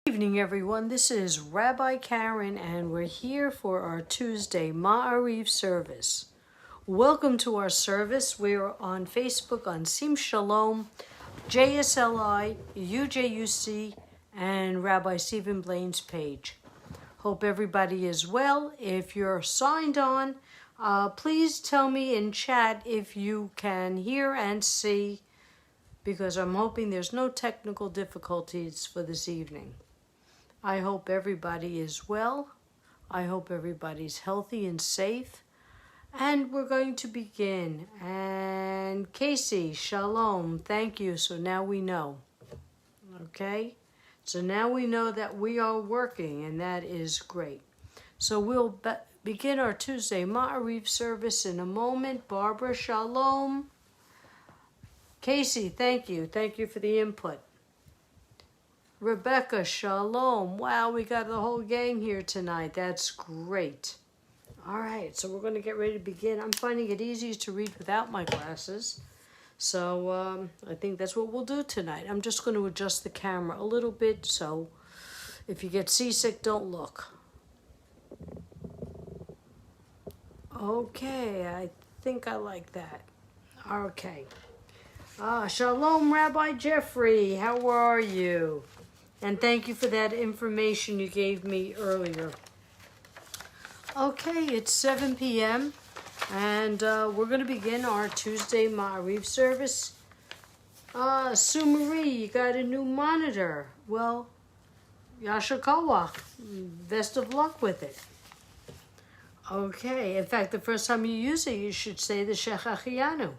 Good evening, everyone. This is Rabbi Karen, and we're here for our Tuesday Maariv service. Welcome to our service. We're on Facebook on Shalom, JSLI, UJUC, and Rabbi Stephen Blaine's page. Hope everybody is well. If you're signed on, please tell me in chat if you can hear and see, because I'm hoping there's no technical difficulties for this evening. I hope everybody is well. I hope everybody's healthy and safe. And we're going to begin. And Casey, Shalom, thank you. So now we know. Okay? So now we know that we are working, and that is great. So we'll begin our Tuesday Maariv service in a moment. Barbara, Shalom. Casey, thank you. Thank you for the input. Rebecca, Shalom. Wow, we got the whole gang here tonight. That's great. All right, so we're going to get ready to begin. I'm finding it easier to read without my glasses. So I think that's what we'll do tonight. I'm just going to adjust the camera a little bit, so if you get seasick, don't look. Okay, I think I like that. Okay. Shalom, Rabbi Jeffrey. How are you? And thank you for that information you gave me earlier. Okay, it's 7 p.m. and we're going to begin our Tuesday Maariv service. Sue Marie, you got a new monitor. Well, Yasher Koach. Best of luck with it. Okay, in fact, the first time you use it, you should say the Shechachianu.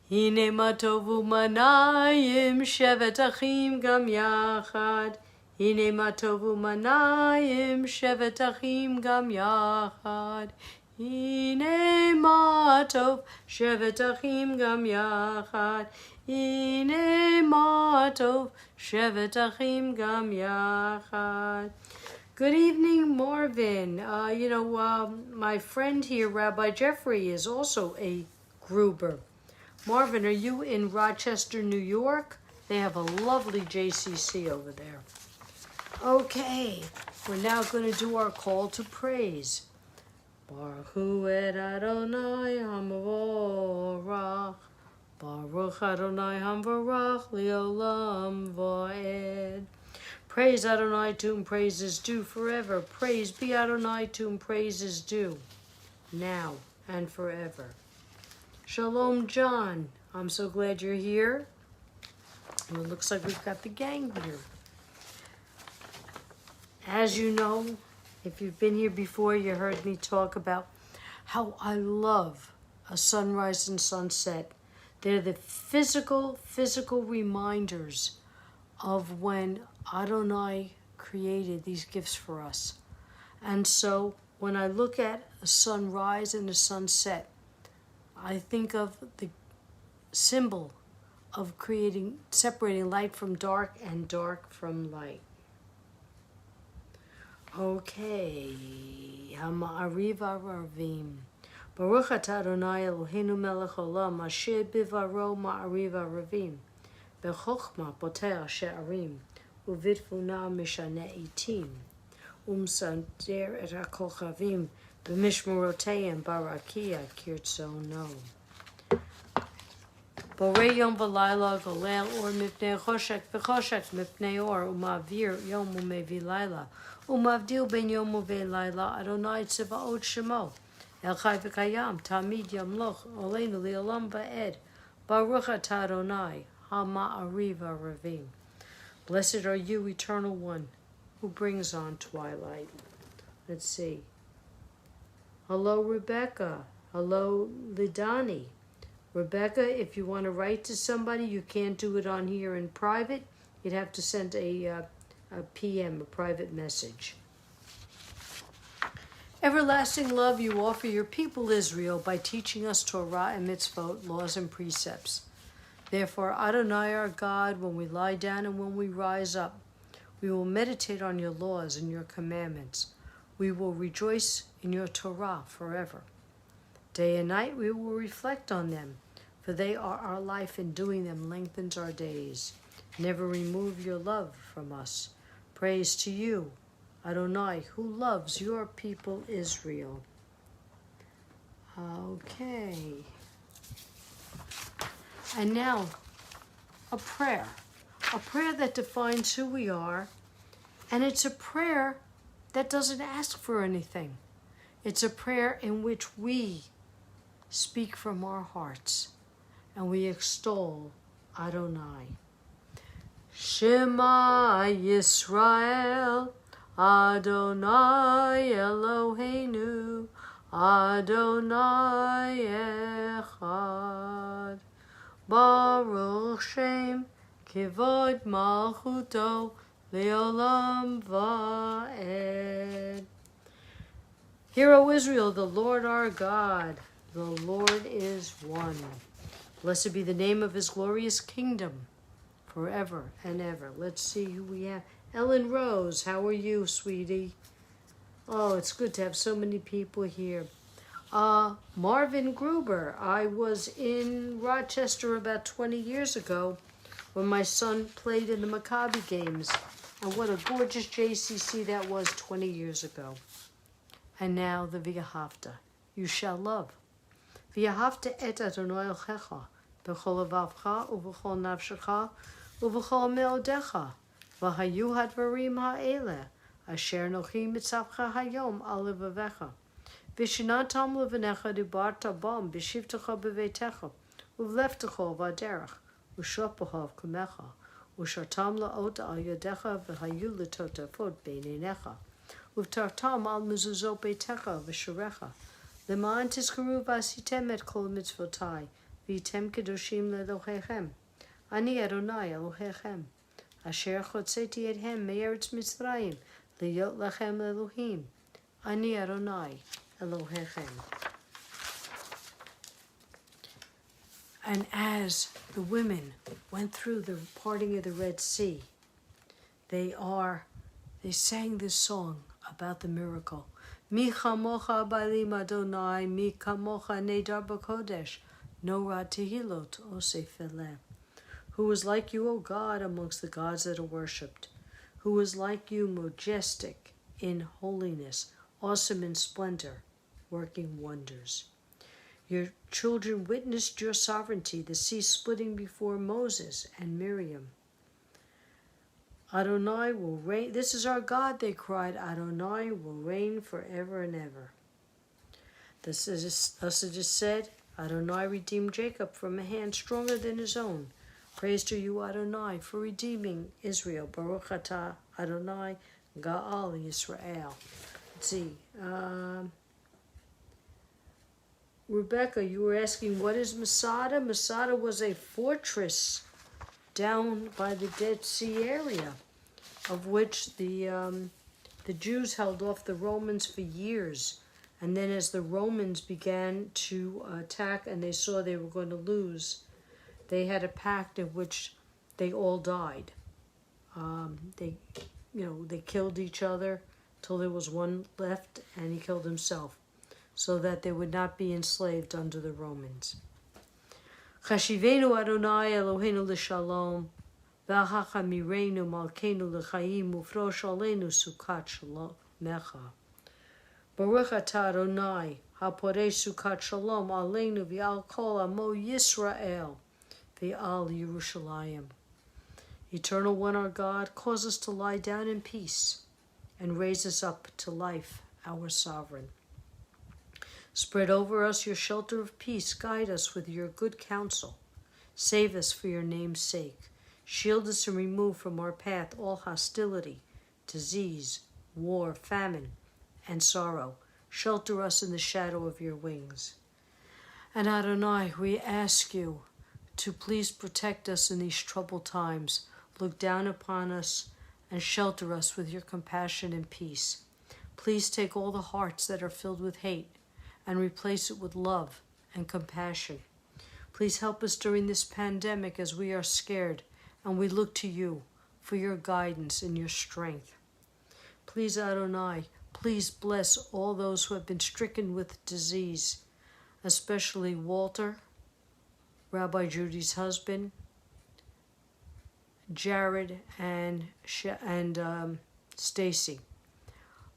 Hine ma tov u'manayim shevet achim gam yachad. Hine ma tov u'manayim shevet achim gam yachad. Hine ma tov shevet achim gam yachad. Hine ma tov shevet achim gam yachad. Good evening, Marvin. My friend here, Rabbi Jeffrey, is also a Gruber. Marvin, are you in Rochester, New York? They have a lovely JCC over there. Okay, we're now going to do our call to praise. Baruch hu et Adonai HaMavorach. Baruch Adonai HaMavorach Leolam Va'ed. Praise Adonai, to whom praise is due forever. Praise be Adonai, to whom praise is due, now and forever. Shalom, John. I'm so glad you're here. Well, it looks like we've got the gang here. As you know, if you've been here before, you heard me talk about how I love a sunrise and sunset. They're the physical reminders of when Adonai created these gifts for us. And so when I look at a sunrise and a sunset, I think of the symbol of separating light from dark and dark from light. Okay. Ha'ma'ariv aravim. Baruch atah Adonai Eloheinu melech olam, asher bivaro ma'ariv aravim. Bechokma poter she'arim, uvitfuna mishane itim. Umsander et ha'kochavim. B'mishmoroteim barakia kirtzono. Borei yom v'layla golel or mipnei choshek v'choshek mipnei or umavir yom umevi layla umavdil ben yom uve layla Adonai tzevaot shemo el chai v'kayam tamid yamloch oleinu li'olam va'ed Baruch atah Adonai ha'ma'ariv aravim. Blessed are you, Eternal One, who brings on twilight. Let's see. Hello, Rebecca. Hello, Lidani. Rebecca, if you want to write to somebody, you can't do it on here in private. You'd have to send a PM, a private message. Everlasting love you offer your people Israel by teaching us Torah and mitzvot, laws and precepts. Therefore, Adonai our God, when we lie down and when we rise up, we will meditate on your laws and your commandments. We will rejoice in your Torah forever. Day and night we will reflect on them, for they are our life, and doing them lengthens our days. Never remove your love from us, Praise to you, Adonai, who loves your people Israel. Okay. And now, a prayer that defines who we are, and it's a prayer that doesn't ask for anything. It's a prayer in which we speak from our hearts, and we extol Adonai. Shema Yisrael, Adonai Eloheinu, Adonai Echad. Baruch Shem Kivod Malchuto Leolam Va'ed. Hear, O Israel, the Lord our God, the Lord is one. Blessed be the name of his glorious kingdom, forever and ever. Let's see who we have. Ellen Rose, how are you, sweetie? Oh, it's good to have so many people here. Marvin Gruber, I was in Rochester about 20 years ago when my son played in the Maccabi games. And what a gorgeous JCC that was 20 years ago. And now the V'ahavta, you shall love. V'ahavta et Adonai Elohecha, b'chol levavcha, u'b'chol nafshecha, u'b'chol me'odecha, v'hayu hadvarim ha'eleh, asher nochi mitzavcha hayom al levavecha. V'shinatam levanecha dibarta bam, b'shivtecha b'veitecha, u'vleftecha v'aderech, u'shopaha v'kumecha, u'shartam la'ot al yadecha, v'hayu l'totafot b'neinecha, u'vtartam al mezuzot beitecha v'sharecha, למען תזכרו ועשיתם את כל מצוותי, והייתם קדושים לאלוהיכם. אני אדוני אלוהיכם, אשר הוצאתי אתכם מארץ מצרים, להיות לכם אלוהים. אני אדוני אלוהיכם. And as the women went through the parting of the Red Sea, they sang this song about the miracle. Mi chamocha ba'alim Adonai, mi kamocha nedar b'kodesh, nora tehilot osef eleh. Who is like you, O God, amongst the gods that are worshipped? Who is like you, majestic in holiness, awesome in splendor, working wonders? Your children witnessed your sovereignty, the sea splitting before Moses and Miriam. Adonai will reign. This is our God, they cried. Adonai will reign forever and ever. Thus it is said, Adonai redeemed Jacob from a hand stronger than his own. Praise to you, Adonai, for redeeming Israel. Baruch atah Adonai Ga'al Yisrael. Let's see. Rebecca, you were asking, what is Masada? Masada was a fortress down by the Dead Sea area, of which the Jews held off the Romans for years. And then as the Romans began to attack and they saw they were going to lose, they had a pact in which they all died. They killed each other till there was one left, and he killed himself, so that they would not be enslaved under the Romans. Chashivenu Adonai Eloheinu l'shalom, v'achacha mireinu malkeinu l'chaim, ufrosh aleinu sukat shalomecha. Baruch atah Adonai, haporei sukat shalom aleinu v'al kol amo Yisrael, v'al Yerushalayim. Eternal One, our God, cause us to lie down in peace and raise us up to life, our sovereign. Spread over us your shelter of peace. Guide us with your good counsel. Save us for your name's sake. Shield us and remove from our path all hostility, disease, war, famine, and sorrow. Shelter us in the shadow of your wings. And Adonai, we ask you to please protect us in these troubled times. Look down upon us and shelter us with your compassion and peace. Please take all the hearts that are filled with hate and replace it with love and compassion. Please help us during this pandemic as we are scared and we look to you for your guidance and your strength. Please, Adonai, please bless all those who have been stricken with disease, especially Walter, Rabbi Judy's husband, Jared and Stacy.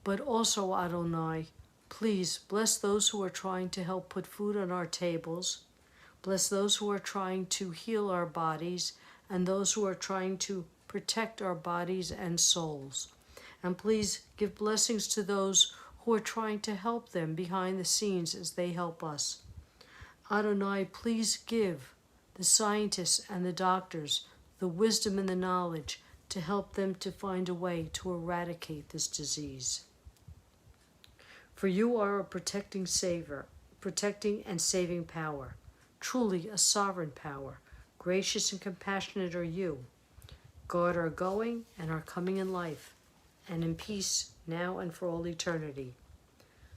But also, Adonai, please bless those who are trying to help put food on our tables. Bless those who are trying to heal our bodies and those who are trying to protect our bodies and souls. And please give blessings to those who are trying to help them behind the scenes as they help us. Adonai, please give the scientists and the doctors the wisdom and the knowledge to help them to find a way to eradicate this disease. For you are a protecting Savior, protecting and saving power, truly a sovereign power. Gracious and compassionate are you. Guard our going and our coming in life, and in peace now and for all eternity.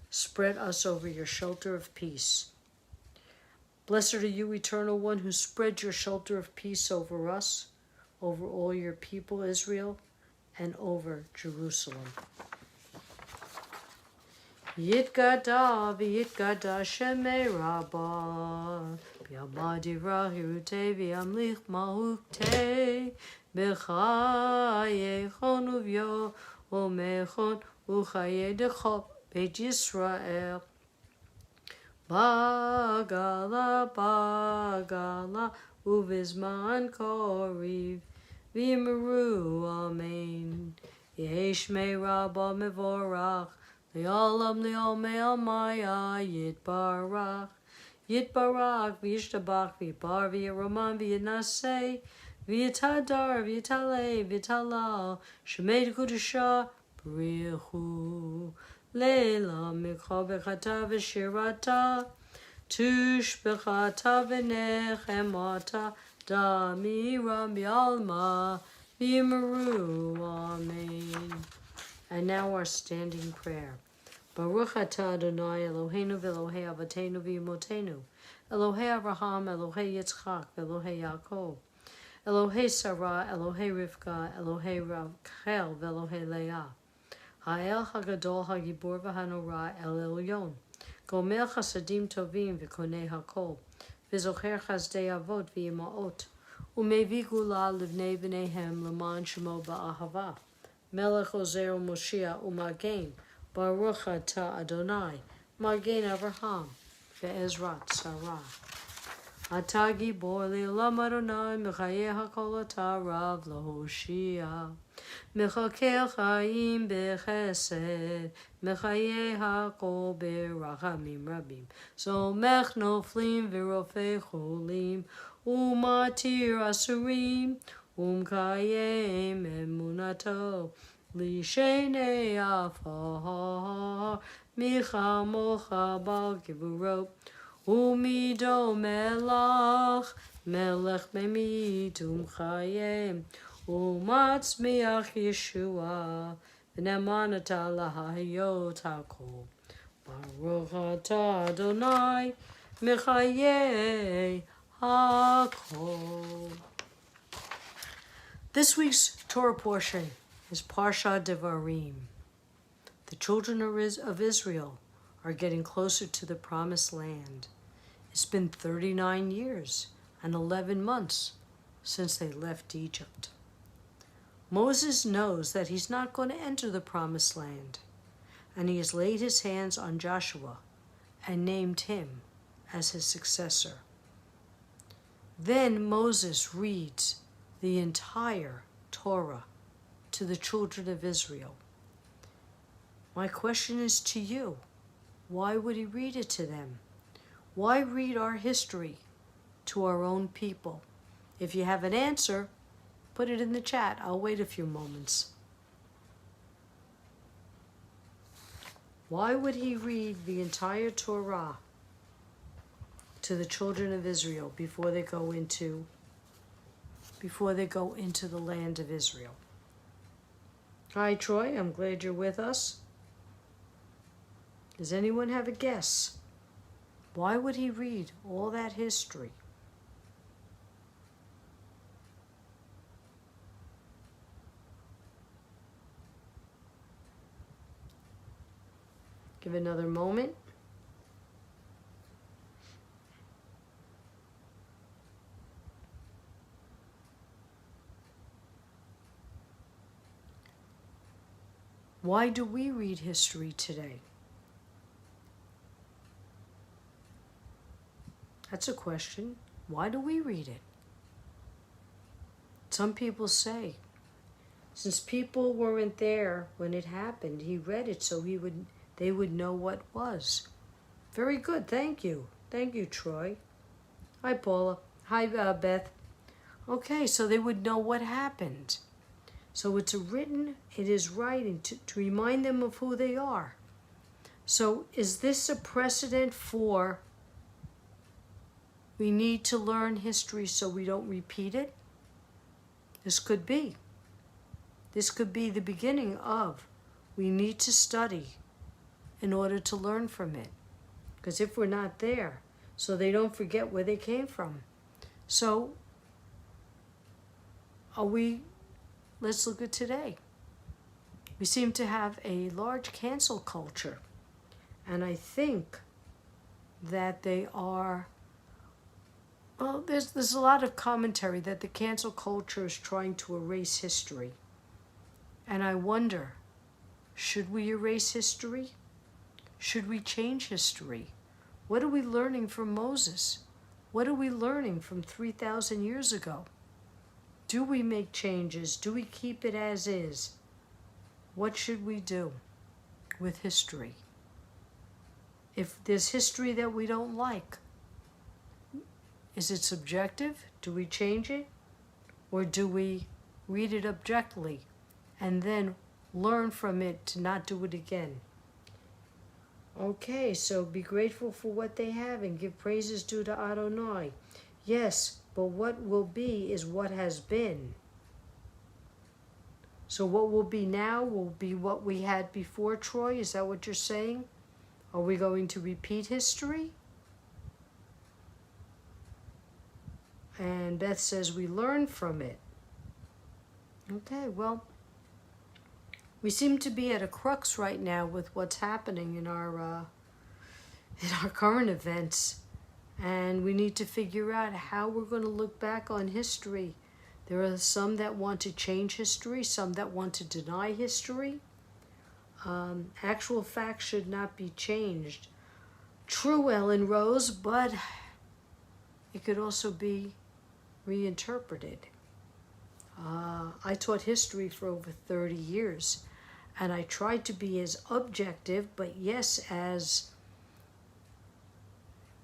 Spread us over your shelter of peace. Blessed are you, Eternal One, who spread your shelter of peace over us, over all your people, Israel, and over Jerusalem. Yitkada v'yitkada shemei Rabbah, b'yamadira hirute v'yamlich mahukte, b'chayechon uvyo omechon uchayedecho beit Yisrael. Bagala, bagala, uvizman koriv, v'yimeru amen. Yeshmei Rabbah mevorach, Le'olam le'omei almaya yitbarach, yitbarach v'yishtabach v'yibar v'yiroman v'yinaseh, v'yitadar v'yitaleh v'yitalal, shemei kudusha b'richu, le'la mikcha b'chata v'shirata, tush b'chata v'nechemata, damira b'alma v'yimeru amen. And now our standing prayer. Baruch atah Adonai Eloheinu v'Elohei Avotenu v'Imotenu, Elohei Avraham, Elohei Yitzchak, v'Elohei Yaakov, Elohei Sarah, Elohei Rivka, Elohei Rachel, v'Elohei Leah, Ha'el HaGadol HaGibor v'Hanora El Elyon, Gomel Chasadim Tovim v'Konei HaKol, v'Zocher Chazdei Avot v'Imaot, U'mevi Gula Livnei V'neihem L'man Shemo Ba'ahava, Melech Ozer Moshiach U'Magen, Baruch Atah Adonai, Magen Avraham, Ve'ezrat Sarah. Atah Gibor Le'olam Adonai, Mechayeh HaKol Atah Rav L'Hoshia. Mechakeh Chaim B'Chesed, Mechayeh HaKol B'Rachamim Rabim. Somech Noflim V'Rofei Cholim, U'Matir Asurim, Umkayem emunato lishenei afar micha mocha bal givuro umido melach melech memit umkayem umatzmiach Yeshua v'nemanata lahayot hakol Baruch atah Adonai mechayei hakol. This week's Torah portion is Parsha Devarim. The children of Israel are getting closer to the promised land. It's been 39 years and 11 months since they left Egypt. Moses knows that he's not going to enter the promised land, and he has laid his hands on Joshua and named him as his successor. Then Moses reads the entire Torah to the children of Israel. My question is to you. Why would he read it to them? Why read our history to our own people? If you have an answer, put it in the chat. I'll wait a few moments. Why would he read the entire Torah to the children of Israel before they go into the land of Israel? Hi, Troy. I'm glad you're with us. Does anyone have a guess? Why would he read all that history? Give another moment. Why do we read history today? That's a question. Why do we read it? Some people say, since people weren't there when it happened, he read it so they would know what was. Very good, thank you. Thank you, Troy. Hi, Paula. Hi, Beth. Okay, so they would know what happened. So it's written, it is writing to remind them of who they are. So is this a precedent for we need to learn history so we don't repeat it? This could be. This could be the beginning of we need to study in order to learn from it. Because if we're not there, so they don't forget where they came from. So let's look at today. We seem to have a large cancel culture. And I think that they are, well, there's a lot of commentary that the cancel culture is trying to erase history. And I wonder, should we erase history? Should we change history? What are we learning from Moses? What are we learning from 3,000 years ago? Do we make changes? Do we keep it as is? What should we do with history? If there's history that we don't like, is it subjective? Do we change it? Or do we read it objectively and then learn from it to not do it again? Okay, so be grateful for what they have and give praises due to Adonai. Yes, but what will be is what has been. So what will be now will be what we had before, Troy? Is that what you're saying? Are we going to repeat history? And Beth says we learn from it. Okay, well, we seem to be at a crux right now with what's happening in our current events. And we need to figure out how we're going to look back on history. There are some that want to change history, some that want to deny history. Actual facts should not be changed. True, Ellen Rose, but it could also be reinterpreted. I taught history for over 30 years, and I tried to be as objective, but yes,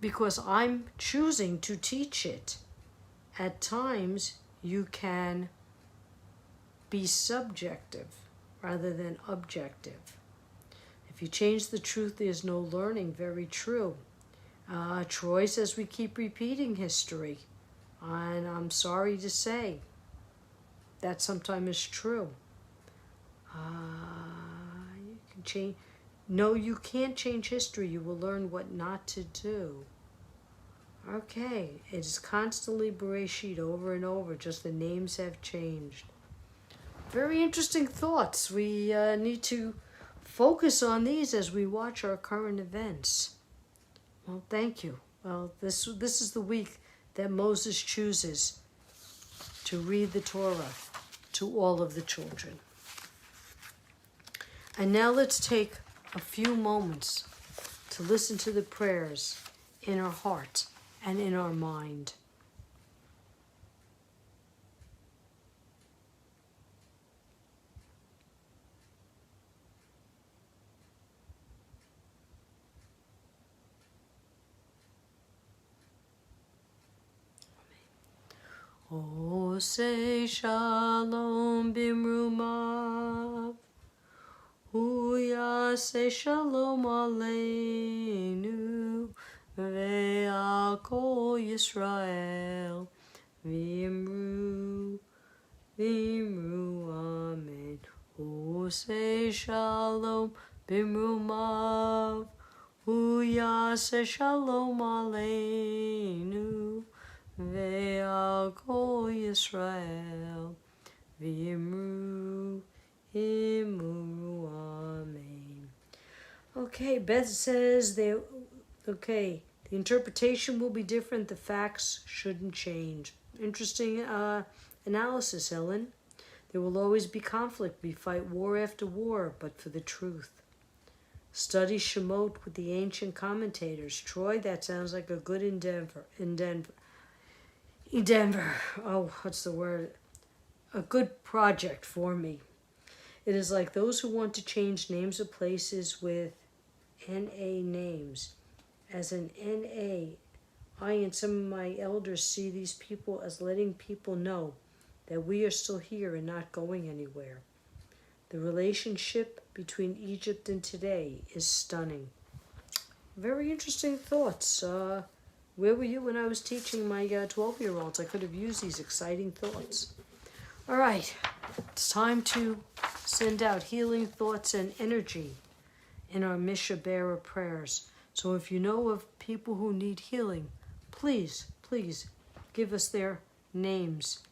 because I'm choosing to teach it. At times, you can be subjective rather than objective. If you change the truth, there's no learning. Very true. Troy says we keep repeating history, and I'm sorry to say that sometimes is true. You can change. No, you can't change history. You will learn what not to do. Okay, it is constantly Bereshit over and over, just the names have changed. Very interesting thoughts. We need to focus on these as we watch our current events. Well, thank you. Well, this is the week that Moses chooses to read the Torah to all of the children. And now let's take a few moments to listen to the prayers in our heart and in our mind. Oh, say shalom bimrumav. Huya say shalom aleinu. Ve'al kol Yisrael. V'imru amen. Oh, say shalom bimrumav. Huya say shalom aleinu. Ve'al kol Yisrael, v'imru amen. Okay, Beth says the interpretation will be different. The facts shouldn't change. Interesting analysis, Ellen. There will always be conflict. We fight war after war, but for the truth. Study Shemot with the ancient commentators. Troy, that sounds like a good endeavor. Oh, what's the word? A good project for me. It is like those who want to change names of places with NA names. As an NA, I and some of my elders see these people as letting people know that we are still here and not going anywhere. The relationship between Egypt and today is stunning. Very interesting thoughts. Where were you when I was teaching my 12-year-olds? I could have used these exciting thoughts. All right, it's time to send out healing thoughts and energy in our Misha Bearer prayers. So if you know of people who need healing, please give us their names.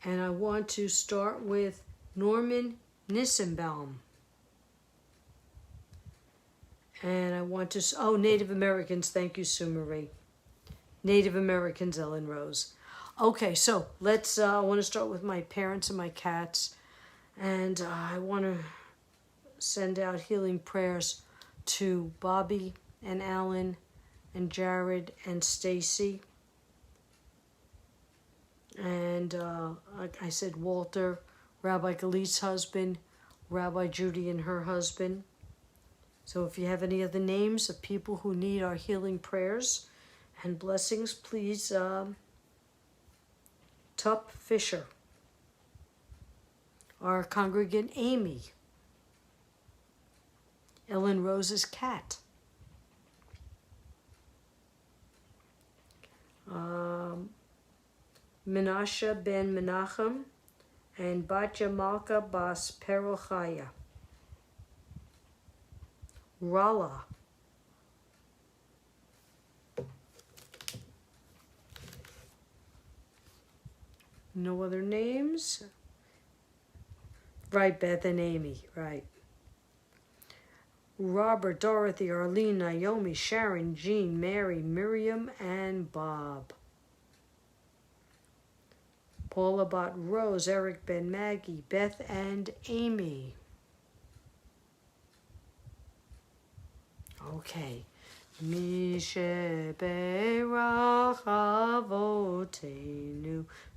And I want to start with Norman Nissenbaum. And I want to, Native Americans, thank you, Sue Marie. Native Americans, Ellen Rose. Okay, so let's, I want to start with my parents and my cats. And I want to send out healing prayers to Bobby and Alan and Jared and Stacy. And like I said, Walter, Rabbi Galit's husband, Rabbi Judy and her husband. So if you have any other names of people who need our healing prayers and blessings, please, Tup Fisher, our congregant Amy, Ellen Rose's cat, Menashe ben Menachem, and Batya Malka bas Perochaya. Rala. No other names? Right, Beth and Amy, right. Robert, Dorothy, Arlene, Naomi, Sharon, Jean, Mary, Miriam, and Bob. Paula Bot, Rose, Eric, Ben, Maggie, Beth, and Amy. Okay. Mishe Berach Avotenu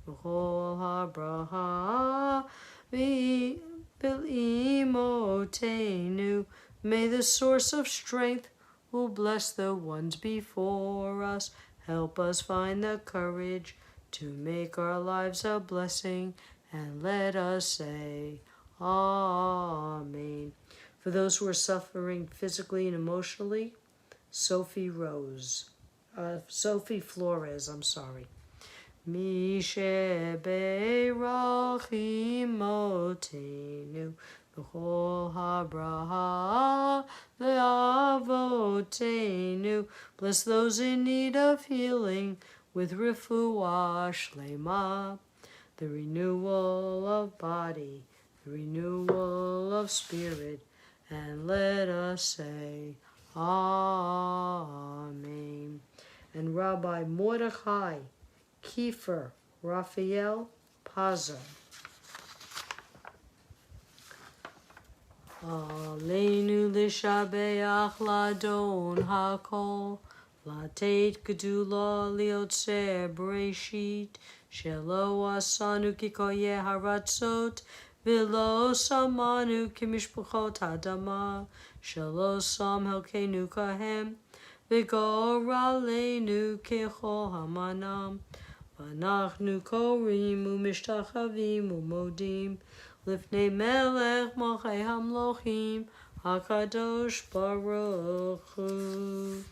V'chol HaBraha V'imotenu. May the source of strength who bless the ones before us help us find the courage to make our lives a blessing, and let us say Amen. For those who are suffering physically and emotionally, Sophie Flores, I'm sorry. Mishe Beirach Imotenu B'chol HaBraha Le'avotenu. Bless those in need of healing with refuah shlema, the renewal of body, the renewal of spirit, and let us say Amen. And Rabbi Mordechai Kiefer Raphael Pazer. Aleinu l'shabeach ladon hakol, latet gedula liotzer bereshit, shelo asanu kikoye haratzot, v'lo samanu kimishpachot hadama, shelo sam helkenu kahem, v'gor aleinu kechol hamanam, v'anachnu korim u'mishtachavim u'modim, Lifnei melech malchei hamlochim, HaKadosh Baruch Hu.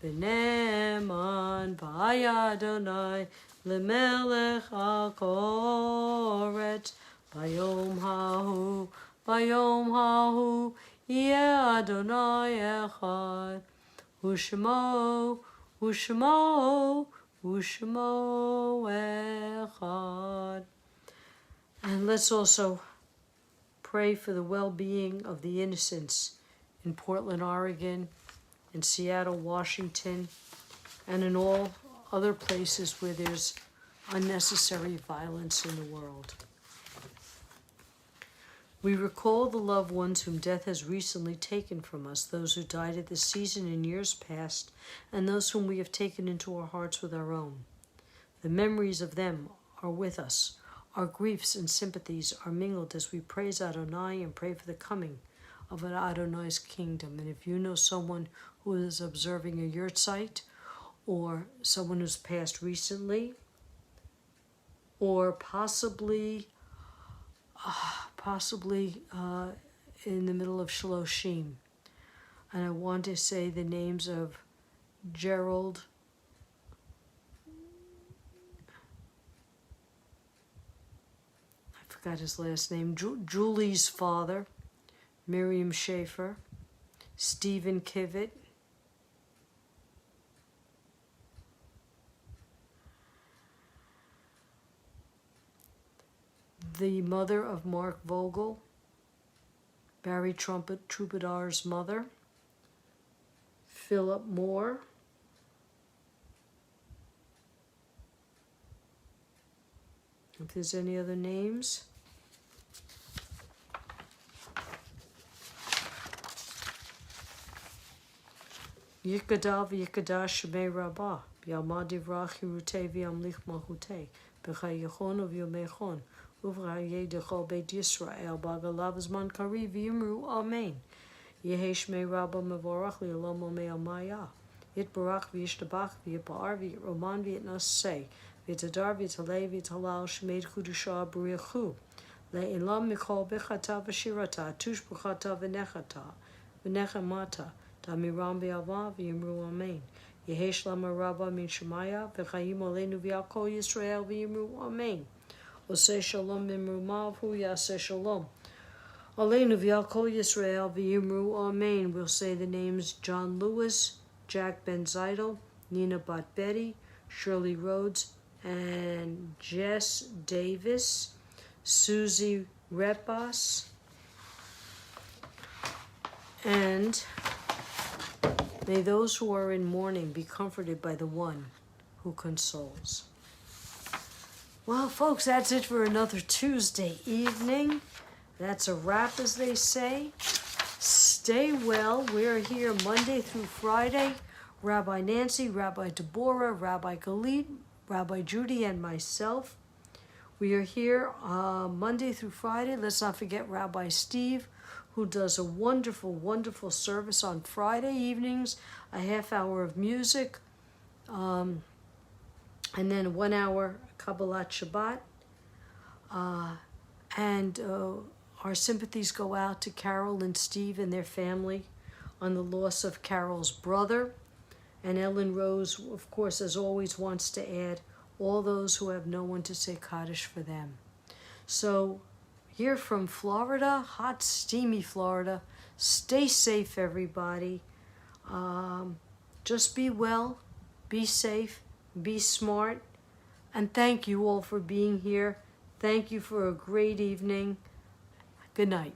V'ne'eman v'ayadonai, lemelech hakoretz, bayom hahu, yeh Adonai echad, u'shmo echad. And let's also pray for the well-being of the innocents in Portland, Oregon, in Seattle, Washington, and in all other places where there's unnecessary violence in the world. We recall the loved ones whom death has recently taken from us, those who died at this season in years past, and those whom we have taken into our hearts with our own. The memories of them are with us. Our griefs and sympathies are mingled as we praise Adonai and pray for the coming of an Adonai's kingdom. And if you know someone who is observing a yurtzeit, or someone who's passed recently, or possibly in the middle of Shloshim. And I want to say the names of Gerald, I forgot his last name, Julie's father, Miriam Schaefer, Stephen Kivett, the mother of Mark Vogel, Barry Troubadour's mother, Philip Moore, if there's any other names. Yikada v'yikada shemei rabbah, b'yalma divrach hirutei v'yamlich malchutei, b'chayechon u'v'yomechon, u'v'chayei d'chol beit Yisrael, b'agalav zman kariv v'yimru amen. Yehi shmei rabbah mevorach li'olam omei amaya. Yitbarach v'yishtabach v'yipar v'yitroman v'yitnasei, v'yitadar v'yitalei v'yitalal shmeid chudusha b'riachu. Le'ilam mikol b'chata v'shirata, tush b'chata v'nechamata. Tamiram be'ava v'yimru amen. Yehesh lama rabba min shemaya v'chayim aleinu v'yakol Yisrael v'yimru amen. Oseh shalom mimrumav hu yaseh shalom. Aleinu v'yakol Yisrael v'yimru amen. We'll say the names John Lewis, Jack Ben Zeidel, Nina Bat Betty, Shirley Rhodes, and Jess Davis, Susie Repas, and may those who are in mourning be comforted by the one who consoles. Well, folks, that's it for another Tuesday evening. That's a wrap, as they say. Stay well. We're here Monday through Friday. Rabbi Nancy, Rabbi Deborah, Rabbi Galit, Rabbi Judy, and myself. We are here Monday through Friday. Let's not forget Rabbi Steve, who does a wonderful, wonderful service on Friday evenings, a half hour of music, and then 1 hour Kabbalat Shabbat. And our sympathies go out to Carol and Steve and their family on the loss of Carol's brother. And Ellen Rose, of course, as always, wants to add all those who have no one to say Kaddish for them. So, here from Florida, hot, steamy Florida. Stay safe, everybody. Just be well, be safe, be smart, and thank you all for being here. Thank you for a great evening. Good night.